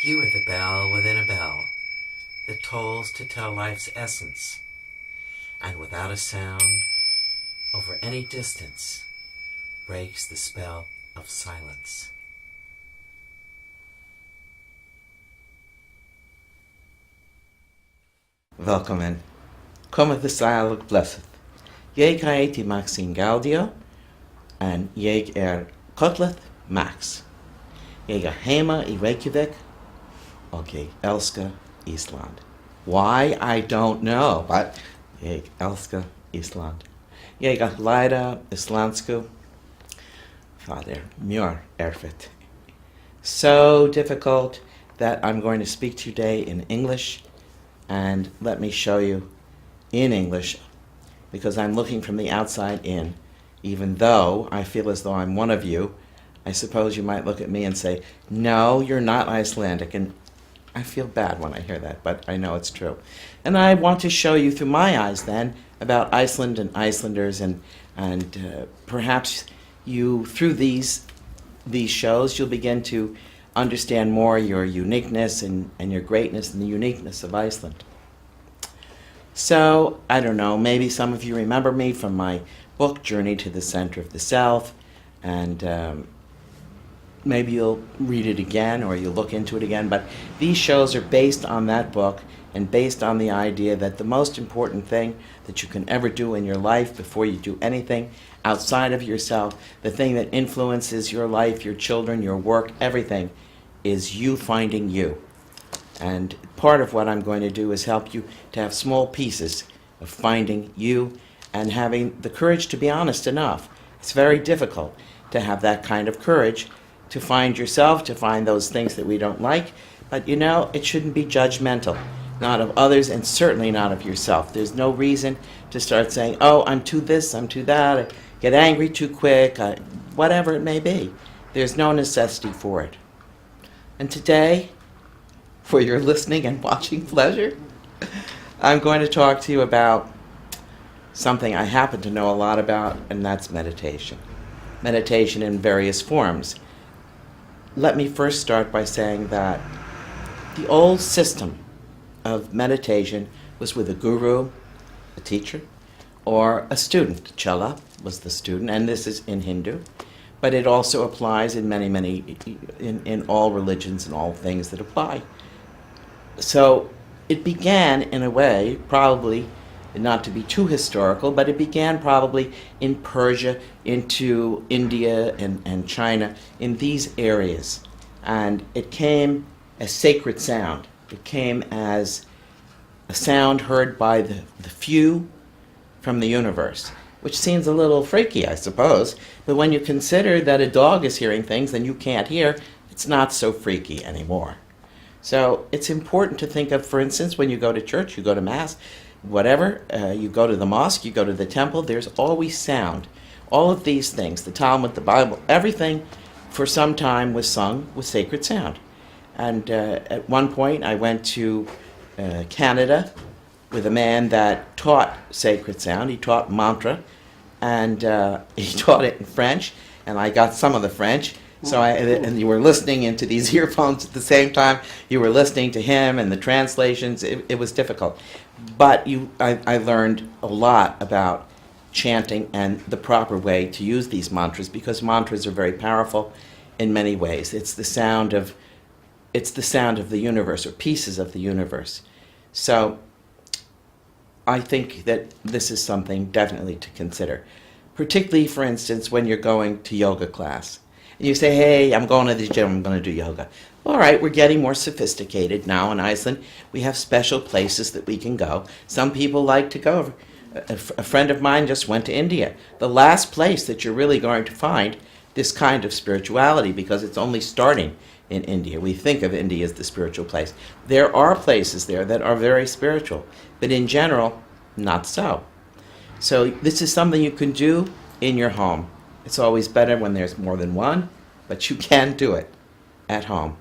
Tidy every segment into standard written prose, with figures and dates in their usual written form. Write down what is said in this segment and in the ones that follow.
You are the bell within a bell that tolls to tell life's essence, and without a sound, over any distance, breaks the spell of silence. Welcome. Come the Seilig blessed. Jeg heiti Maxine Gaudio, and jeg Kotlet Max. Jeg heima I Reykjavik, og jeg elsker Island. Why, I don't know, but jeg elsker Island. Jeg lærer islandsku. Father, mjög erfitt. So difficult that I'm going to speak to you today in English, and let me show you in English, because I'm looking from the outside in. Even though I feel as though I'm one of you, I suppose you might look at me and say, no, you're not Icelandic, and I feel bad when I hear that, but I know it's true. And I want to show you through my eyes then about Iceland and Icelanders, and perhaps you, through these shows, you'll begin to understand more your uniqueness and your greatness and the uniqueness of Iceland. So, I don't know, maybe some of you remember me from my book, Journey to the Center of the South, and maybe you'll read it again or you'll look into it again, but these shows are based on that book and based on the idea that the most important thing that you can ever do in your life before you do anything outside of yourself, the thing that influences your life, your children, your work, everything, is you finding you. And part of what I'm going to do is help you to have small pieces of finding you and having the courage to be honest enough. It's very difficult to have that kind of courage to find yourself, to find those things that we don't like, but you know, it shouldn't be judgmental, not of others and certainly not of yourself. There's no reason to start saying, oh, I'm too this, I'm too that, I get angry too quick, whatever it may be. There's no necessity for it. And today, for your listening and watching pleasure, I'm going to talk to you about something I happen to know a lot about, and that's meditation. Meditation in various forms. Let me first start by saying that the old system of meditation was with a guru, a teacher, or a student. Chela was the student, and this is in Hindu, but it also applies in in all religions and all things that apply. So it began in a way, probably, not to be too historical, but it began probably in Persia, into India and China, in these areas. And it came as sacred sound. It came as a sound heard by the few from the universe, which seems a little freaky, I suppose. But when you consider that a dog is hearing things and you can't hear, it's not so freaky anymore. So it's important to think of, for instance, when you go to church, you go to Mass, whatever, you go to the mosque, you go to the temple, there's always sound. All of these things, the Talmud, the Bible, everything for some time was sung with sacred sound. And at one point I went to Canada with a man that taught sacred sound. He taught mantra, and he taught it in French, and I got some of the French. So and you were listening into these earphones at the same time. You were listening to him and the translations. It was difficult. But I learned a lot about chanting and the proper way to use these mantras, because mantras are very powerful in many ways. It's the sound of the universe, or pieces of the universe. So I think that this is something definitely to consider, particularly, for instance, when you're going to yoga class. And you say, hey, I'm going to the gym, I'm going to do yoga. All right, we're getting more sophisticated now in Iceland. We have special places that we can go. Some people like to go. A friend of mine just went to India. The last place that you're really going to find this kind of spirituality, because it's only starting in India. We think of India as the spiritual place. There are places there that are very spiritual, but in general, not so. So this is something you can do in your home. It's always better when there's more than one, but you can do it at home.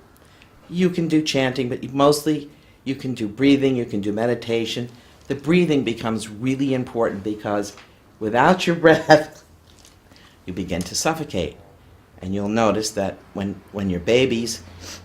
You can do chanting, but mostly you can do breathing, you can do meditation. The breathing becomes really important, because without your breath, you begin to suffocate. And you'll notice that when your babies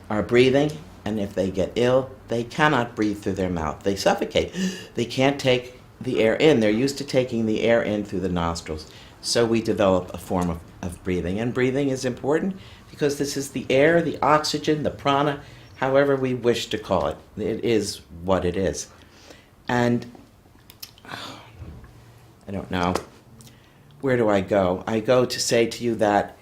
are breathing And if they get ill, they cannot breathe through their mouth. They suffocate. They can't take the air in. They're used to taking the air in through the nostrils. So we develop a form of breathing. And breathing is important because this is the air, the oxygen, the prana, however we wish to call it. It is what it is. And I don't know. Where do I go? I go to say to you that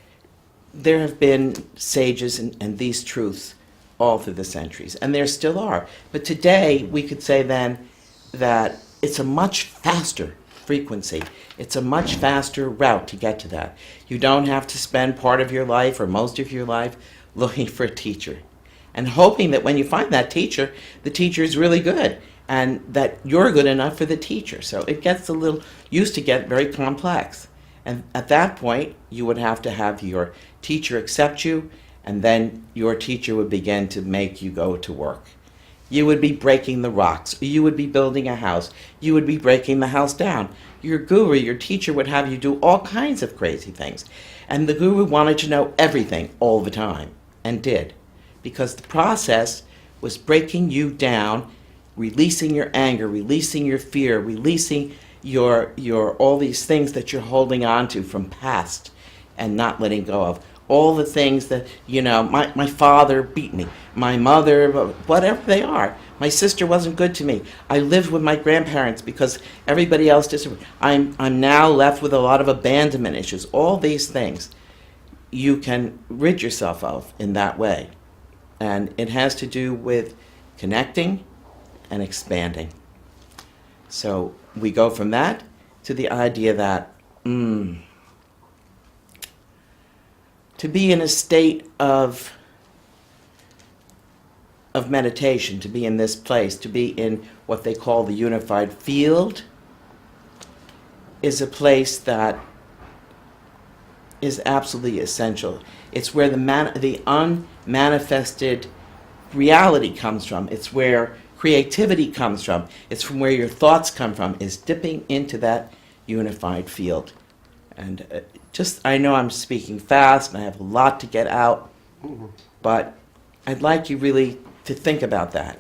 there have been sages and these truths all through the centuries, and there still are. But today, we could say then that it's a much faster frequency. It's a much faster route to get to that. You don't have to spend part of your life or most of your life looking for a teacher and hoping that when you find that teacher, the teacher is really good and that you're good enough for the teacher. So it gets used to get very complex. And at that point, you would have to have your teacher accept you, and then your teacher would begin to make you go to work. You would be breaking the rocks. You would be building a house. You would be breaking the house down. Your guru, your teacher, would have you do all kinds of crazy things. And the guru wanted to know everything all the time, and did. Because the process was breaking you down, releasing your anger, releasing your fear, releasing your all these things that you're holding on to from past and not letting go of. All the things that, my father beat me, my mother, whatever they are. My sister wasn't good to me. I lived with my grandparents because everybody else disapproved. I'm now left with a lot of abandonment issues. All these things you can rid yourself of in that way. And it has to do with connecting and expanding. So we go from that to the idea that to be in a state of meditation, to be in this place, to be in what they call the unified field, is a place that is absolutely essential. It's where the unmanifested reality comes from. It's where creativity comes from. It's from where your thoughts come from, is dipping into that unified field. And I know I'm speaking fast and I have a lot to get out, but I'd like you really to think about that.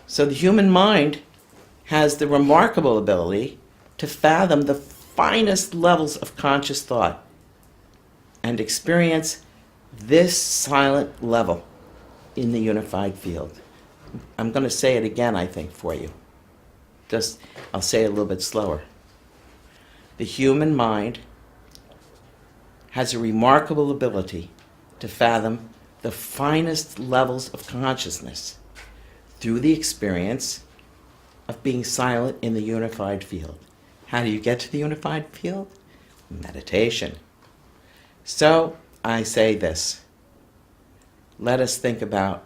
So the human mind has the remarkable ability to fathom the finest levels of conscious thought and experience this silent level in the unified field. I'm going to say it again, I think, for you. I'll say it a little bit slower. The human mind has a remarkable ability to fathom the finest levels of consciousness through the experience of being silent in the unified field. How do you get to the unified field? Meditation. So I say this. Let us think about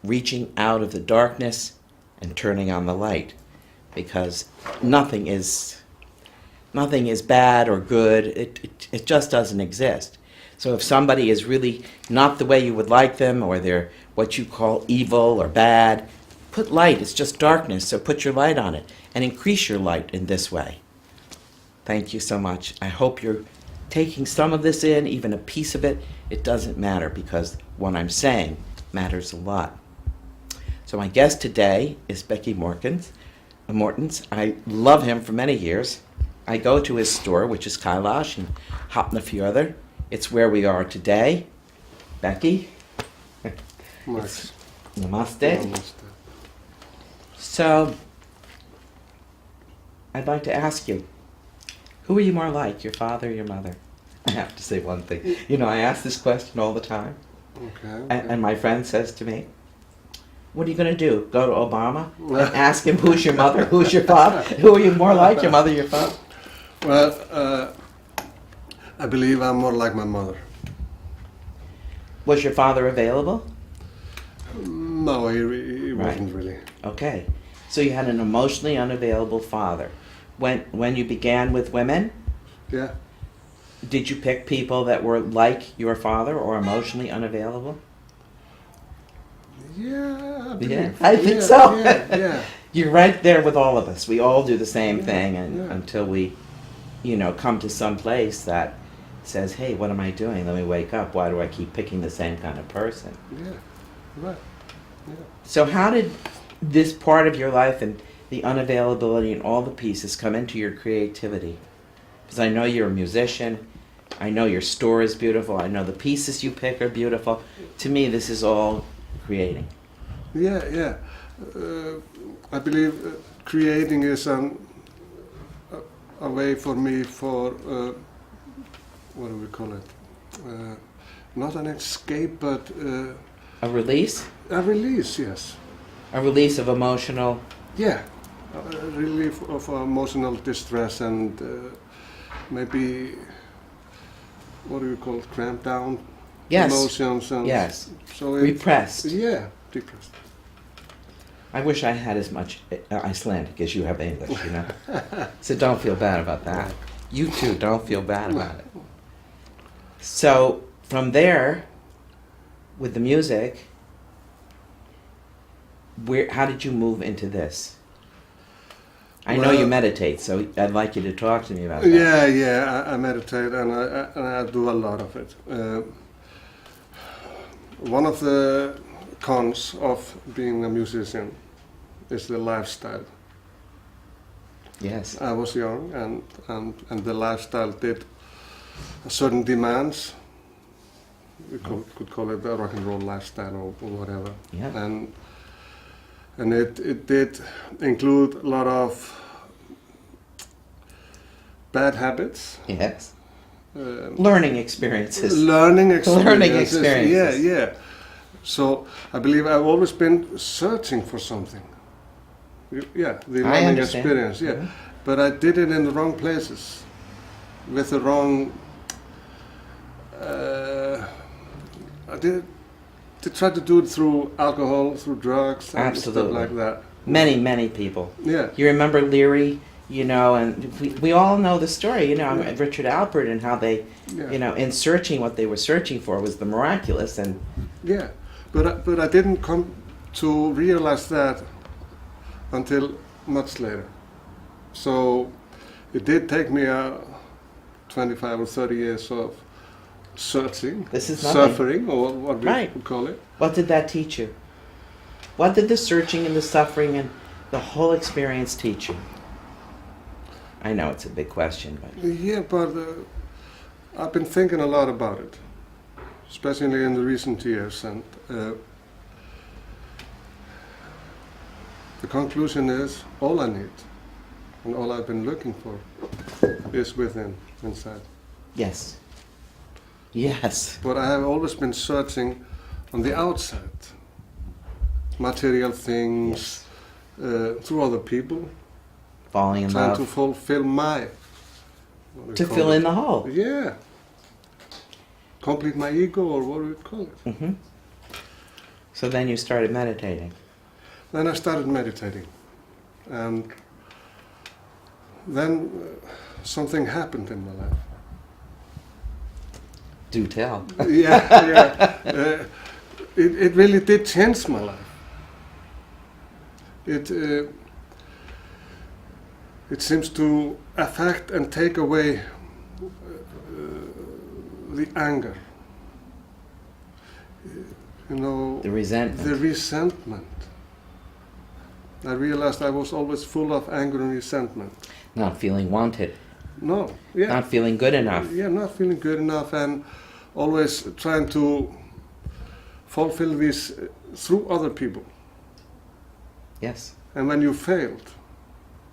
reaching out of the darkness and turning on the light, because nothing is bad or good. It just doesn't exist. So if somebody is really not the way you would like them, or they're what you call evil or bad, put light. It's just darkness, so put your light on it and increase your light in this way. Thank you so much. I hope you're taking some of this in, even a piece of it. It doesn't matter, because what I'm saying matters a lot. So my guest today is Beggi Mortens. I love him for many years. I go to his store, which is Kailash and Hapnafjörður. It's where we are today. Beggi. Namaste. Namaste. So, I'd like to ask you, who are you more like, your father or your mother? I have to say one thing. I ask this question all the time. Okay. And my friend says to me, what are you going to do? Go to Obama and ask him who's your mother, who's your father? Who are you more like, your mother, your father? Well, I believe I'm more like my mother. Was your father available? No, he wasn't really. Okay. So you had an emotionally unavailable father. When you began with women, Yeah. did you pick people that were like your father or emotionally unavailable? Yeah, I think so. Yeah. You're right there with all of us. We all do the same thing, and until we, come to some place that says, hey, what am I doing? Let me wake up. Why do I keep picking the same kind of person? Right. Yeah. So how did this part of your life and the unavailability and all the pieces come into your creativity? Because I know you're a musician. I know your store is beautiful. I know the pieces you pick are beautiful. To me, this is all creating. Yeah, yeah. I believe creating is a way for me for, what do we call it? Not an escape, but A release? a release, yes. A release of emotional... Yeah, a relief of emotional distress and maybe, what do you call it, cramp down Yes. emotions. And Yes. So Repressed. Yeah, depressed. I wish I had as much Icelandic as you have English, you know? So don't feel bad about that. You too, don't feel bad about it. So from there, with the music, how did you move into this? I know you meditate, so I'd like you to talk to me about that. Yeah, yeah, I meditate and I do a lot of it. One of the cons of being a musician is the lifestyle. Yes. I was young and the lifestyle did certain demands. We could call it a rock and roll lifestyle or whatever. Yeah. And it did include a lot of bad habits. Yes. Learning experiences. Learning experiences. Learning experiences. Yeah, yeah. So I believe I've always been searching for something. Yeah, the I learning understand. experience. Yeah, but I did it in the wrong places, with the wrong. I did try to do it through alcohol, through drugs, and Absolutely. stuff like that. Many people. Yeah. You remember Leary, you know, and we all know the story, you know, Yeah. Richard Alpert and how they, Yeah. you know, in searching what they were searching for was the miraculous, and Yeah, but I didn't come to realize that until much later. So it did take me 25 or 30 years of searching, This is nothing. suffering, or what we Right. would call it. what did that teach you? What did the searching and the suffering and the whole experience teach you? I know it's a big question, but Yeah, but I've been thinking a lot about it, especially in the recent years, and the conclusion is all I need and all I've been looking for is within, inside. yes. Yes. But I have always been searching on the outside, material things, through other people, Falling in trying love. to fulfill my... what do you To call fill it? in the hole. Yeah. Complete my ego, or what do you call it? Hmm. So then you started meditating. Then I started meditating. And then something happened in my life. Do tell. Yeah, yeah. It really did change my life. It seems to affect and take away the anger. You know, The resentment. the resentment. I realized I was always full of anger and resentment. Not feeling wanted. No, yeah. Not feeling good enough. Yeah, not feeling good enough, and always trying to fulfill this through other people. Yes. And when you failed,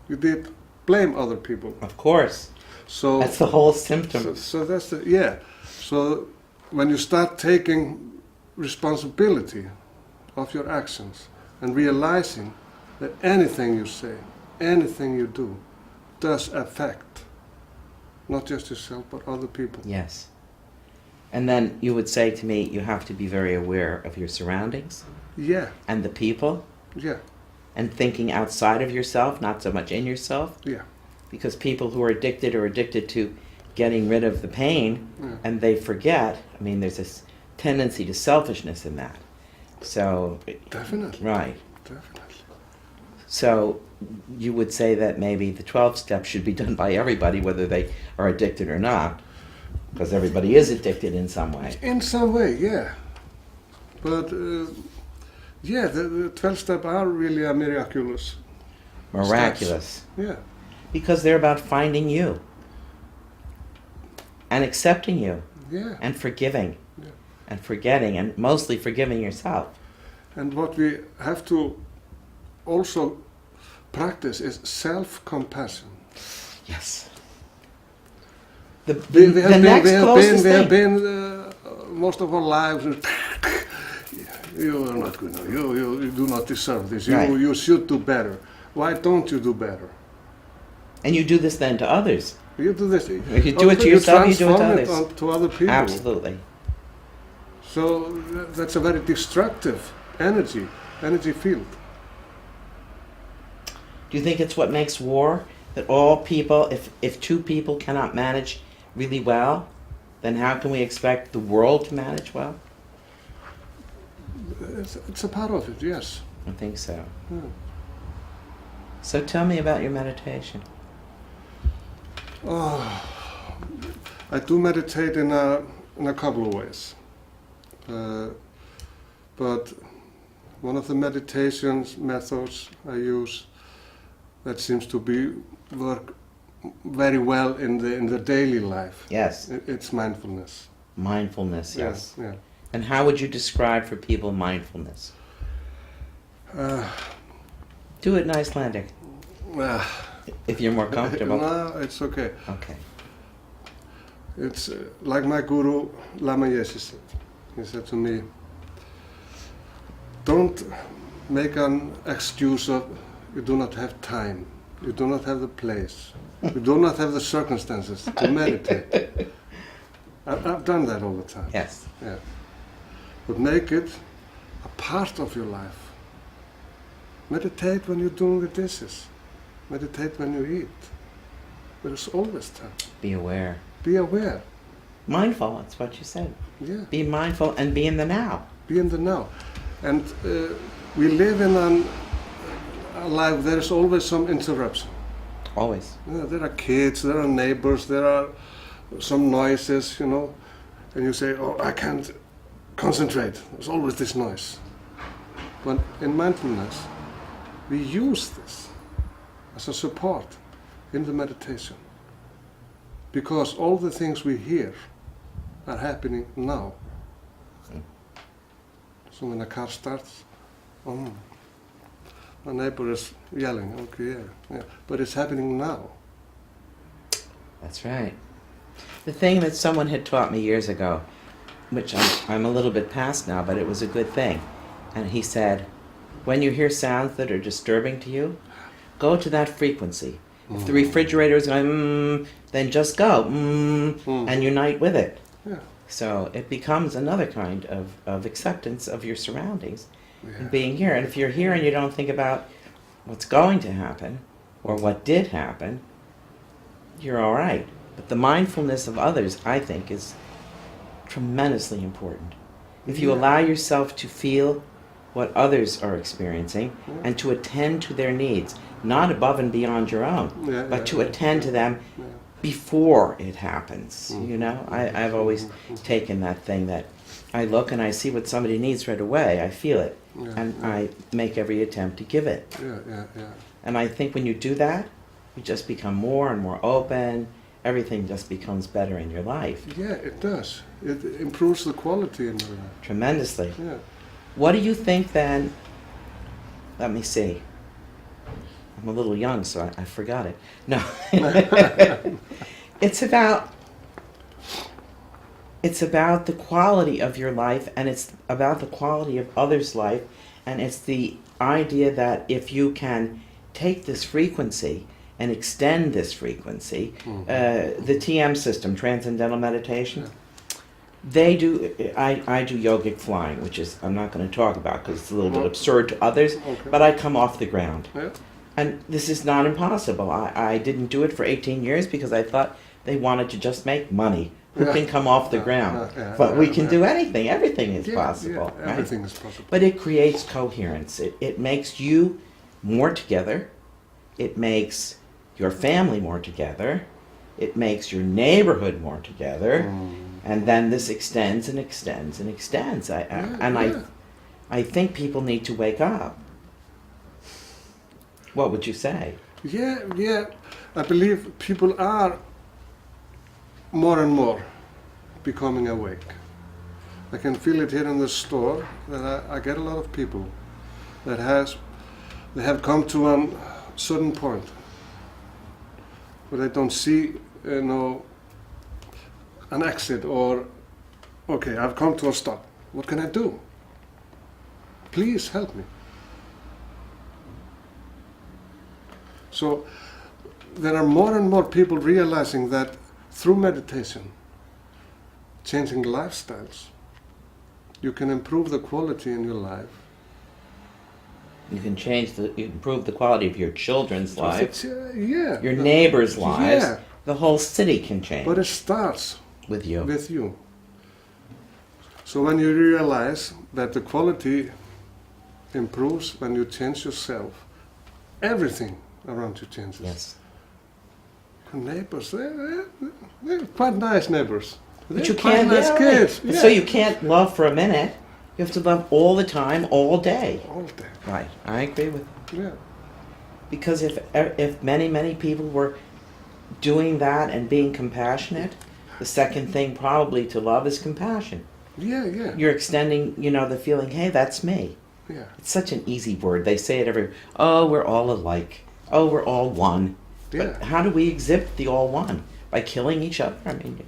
you did blame other people. Of course. So That's the whole symptom. So that's the, yeah. So when you start taking responsibility of your actions and realizing that anything you say, anything you do, does affect not just yourself but other people. Yes. And then you would say to me, you have to be very aware of your surroundings Yeah, and the people yeah, and thinking outside of yourself, not so much in yourself. yeah. Because people who are addicted to getting rid of the pain, Yeah. and they forget, I mean, there's this tendency to selfishness in that. So, Definitely, right. definitely. So you would say that maybe the 12 steps should be done by everybody, whether they are addicted or not, because everybody is addicted in some way. In some way, yeah. But Yeah, the 12 steps are really a miraculous. Miraculous. Yeah. Because they're about finding you and accepting you Yeah. and forgiving Yeah. and forgetting and mostly forgiving yourself. And what we have to also practice is self-compassion. Yes. The next closest we have thing. been most of our lives. You are not good enough. You do not deserve this. Right. You should do better. Why don't you do better? And you do this then to others. You do this. If you do it to yourself, you do it to others. To other people. Absolutely. So that's a very destructive energy field. Do you think it's what makes war? That all people, if two people cannot manage really well, then how can we expect the world to manage well? It's a part of it, yes. I think so. Yeah. So tell me about your meditation. Oh, I do meditate in a couple of ways. But one of the meditations methods I use that seems to work very well in the daily life. Yes. It's mindfulness. Mindfulness, yes. Yeah. And how would you describe for people mindfulness? Do it in Icelandic, if you're more comfortable. No, it's okay. Okay. It's like my guru Lama Yesi said. He said to me, don't make an excuse of you do not have time, you do not have the place, you do not have the circumstances to meditate. I've done that all the time. Yes. Yeah. But make it a part of your life. Meditate when you're doing the dishes. Meditate when you eat. There's always time. Be aware. Be aware. Mindful, that's what you said. Yeah. Be mindful and be in the now. Be in the now. And we live in a life, there's always some interruption. Always. There are kids, there are neighbors, there are some noises, and you say, oh, I can't concentrate. There's always this noise. But in mindfulness, we use this as a support in the meditation. Because all the things we hear are happening now. So when a car starts, my neighbor is yelling, okay, yeah. But it's happening now. That's right. The thing that someone had taught me years ago, which I'm a little bit past now, but it was a good thing. And he said, when you hear sounds that are disturbing to you, go to that frequency. If the refrigerator is going, then just go, and unite with it. Yeah. So it becomes another kind of acceptance of your surroundings Yeah. and being here. And if you're here and you don't think about what's going to happen or what did happen, you're all right. But the mindfulness of others, I think, is tremendously important. If you Yeah. allow yourself to feel what others are experiencing and to attend to their needs, not above and beyond your own, but to attend to them before it happens. I've always taken that thing that I look and I see what somebody needs right away, I feel it, and I make every attempt to give it. Yeah. And I think when you do that, you just become more and more open, everything just becomes better in your life. Yeah, it does. It improves the quality in your life. Tremendously. Yeah. What do you think then, let me see, I'm a little young so I forgot it. No. It's about the quality of your life, and it's about the quality of others' life, and it's the idea that if you can take this frequency and extend this frequency, the TM system, Transcendental Meditation, they do, I do yogic flying, which is, I'm not going to talk about because it's a little bit absurd to others, but I come off the ground. Yeah. And this is not impossible. I didn't do it for 18 years because I thought they wanted to just make money. Who can come off the ground? But we can do anything. Everything is possible. Yeah, everything is possible. But it creates coherence. It makes you more together. It makes your family more together. It makes your neighborhood more together. And then this extends and extends and extends. I think people need to wake up. What would you say? Yeah. I believe people are more and more becoming awake. I can feel it here in the store that I get a lot of people that they have come to a certain point where they don't see, an exit, or okay, I've come to a stop. What can I do? Please help me. So there are more and more people realizing that through meditation, changing lifestyles, you can improve the quality in your life. You can improve the quality of your children's lives, Yeah. your neighbors' lives. Yeah. The whole city can change. But it starts with you. with you. So when you realize that the quality improves when you change yourself, everything around you changes. Yes. Your neighbors, they're quite nice neighbors. But They're you quite can't. nice kids. Right. So you can't love for a minute. You have to love all the time, all day. All day. Right. I agree with you. Yeah. Because if many people were doing that and being compassionate, the second thing probably to love is compassion. Yeah. You're extending, the feeling, hey, that's me. Yeah. It's such an easy word. They say it everywhere. Oh, we're all alike. Oh, we're all one. Yeah. But how do we exhibit the all one? By killing each other? I mean,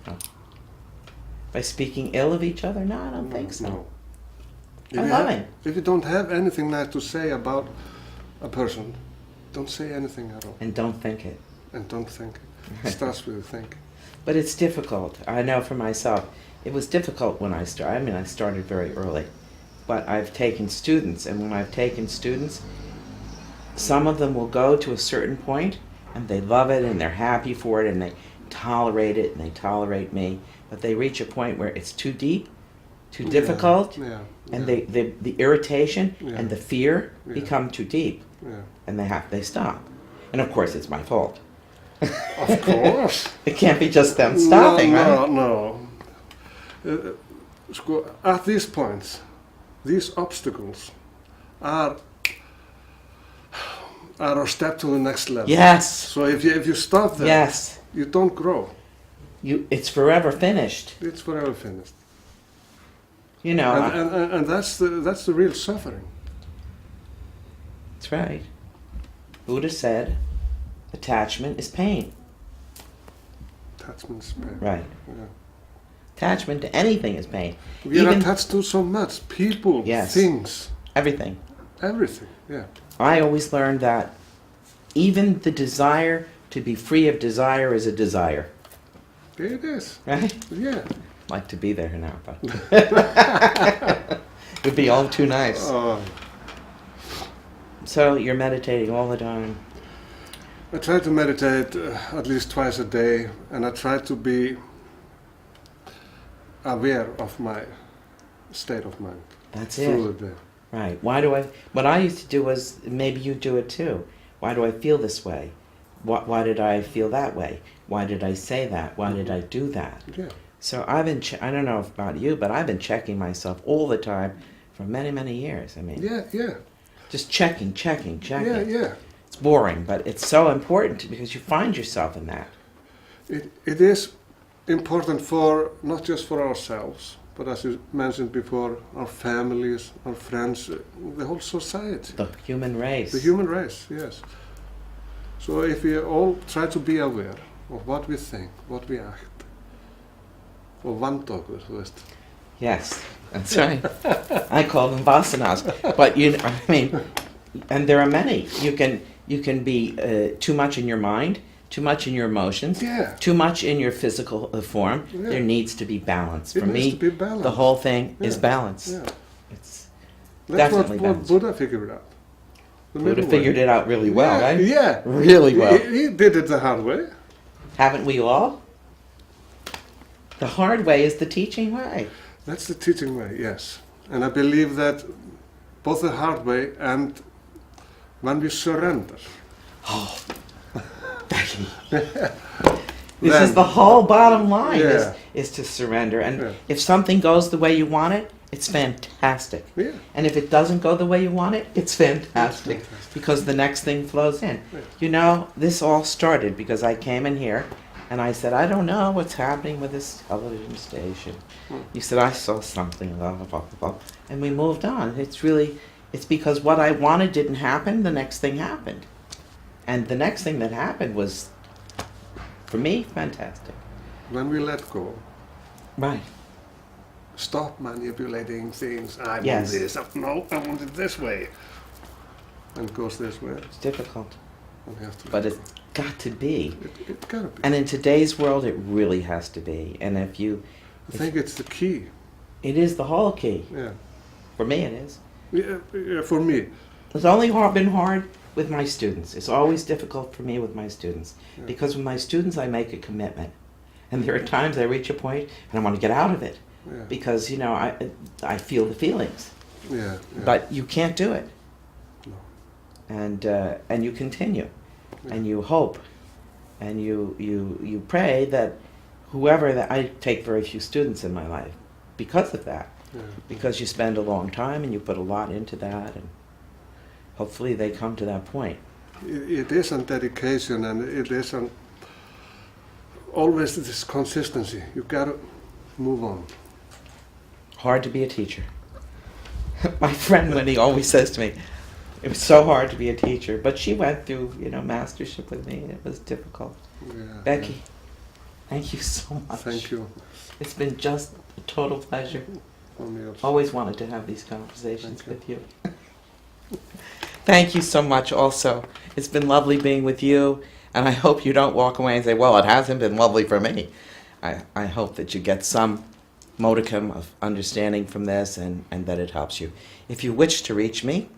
by speaking ill of each other? No, I don't think so. No. I love it. If you don't have anything nice to say about a person, don't say anything at all. And don't think it. And don't think. It starts with think. But it's difficult. I know for myself. It was difficult when I started. I mean, I started very early. But I've taken students, and when I've taken students, some of them will go to a certain point, and they love it, and they're happy for it, and they tolerate it, and they tolerate me. But they reach a point where it's too deep, too difficult, Yeah. and the irritation and the fear Yeah. become too deep, Yeah. and they stop. And of course, it's my fault. Of course. It can't be just them stopping, right? No. At these points, these obstacles are a step to the next level. Yes. So if you stop there, Yes. you don't grow. It's forever finished. It's forever finished. I- And that's the real suffering. That's right. Buddha said, attachment is pain. Attachment is pain. Right. Yeah. Attachment to anything is pain. We are Even attached to so much. People, Yes. things, everything. everything. Yeah. I always learned that even the desire to be free of desire is a desire. It is. Right? Yeah. Like to be there now, but it would be all too nice. So you're meditating all the time. I try to meditate at least twice a day, and I try to be aware of my state of mind That's through it. the day. Right. What I used to do was, maybe you do it too. Why do I feel this way? Why did I feel that way? Why did I say that? Why did I do that? Yeah. So I've been, I don't know about you, but I've been checking myself all the time for many, many years. I mean, Yeah. just checking. Yeah. It's boring, but it's so important because you find yourself in that. It is important for not just for ourselves, but as you mentioned before, our families, our friends, the whole society. The human race. The human race, yes. So if we all try to be aware of what we think, what we act, og vanda okkur, þú veist. Yes, that's right. I call them vasanas. But and there are many. You can be too much in your mind, too much in your emotions, too much in your physical form. Yeah. There needs to be balance. It For needs me, to be balance. the whole thing is balance. Yeah. It's That's definitely what balance. Buddha figured out. The Buddha middle figured way. it out really well, right? Yeah. Really well. He did it the hard way. Haven't we all? The hard way is the teaching way. That's the teaching way, yes. And I believe that both the hard way and when we surrender. Oh, Beggi. This is the whole bottom line, Yeah. is to surrender. And Yeah. if something goes the way you want it, It's fantastic. Yeah. And if it doesn't go the way you want it, it's fantastic. It's fantastic. Because the next thing flows in. Yeah. You know, this all started because I came in here and I said, I don't know what's happening with this television station. You said, I saw something, blah, blah, blah, blah. And we moved on. It's because what I wanted didn't happen, the next thing happened. And the next thing that happened was, for me, fantastic. When we let go, Right. stop manipulating things. I Yes. want this. No, I want it this way. And it goes this way. It's difficult, And we have to but let it's got to be. go. It gotta be. And in today's world, it really has to be. And if you, I think it's the key. it is the whole key. Yeah. For me, it is. Yeah, for me. It's only been hard with my students. It's always difficult for me with my students. Yeah. Because with my students, I make a commitment. And there are times I reach a point and I want to get out of it. Yeah. Because, you know, I feel the feelings. Yeah. Yeah. But you can't do it. No. And you continue. Yeah. And you hope. And you pray that whoever that I take very few students in my life because of that. Yeah. Because you spend a long time and you put a lot into that, and hopefully they come to that point. It isn't dedication, and it isn't always this consistency. You gotta move on. Hard to be a teacher. My friend Winnie always says to me, it was so hard to be a teacher, but she went through, you know, mastership with me, and it was difficult. Yeah. Becky, thank you so much. Thank you. It's been just a total pleasure. For me also. Always wanted to have these conversations Thank with you. Thank you so much also. It's been lovely being with you, and I hope you don't walk away and say, well, it hasn't been lovely for me. I hope that you get some modicum of understanding from this and that it helps you. If you wish to reach me,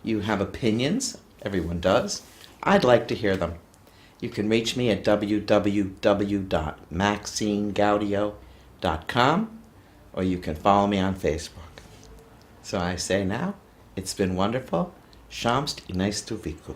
you have opinions, everyone does, I'd like to hear them. You can reach me at www.maxinegaudio.com, or you can follow me on Facebook. So I say now, it's been wonderful. Shamst i nice to viku.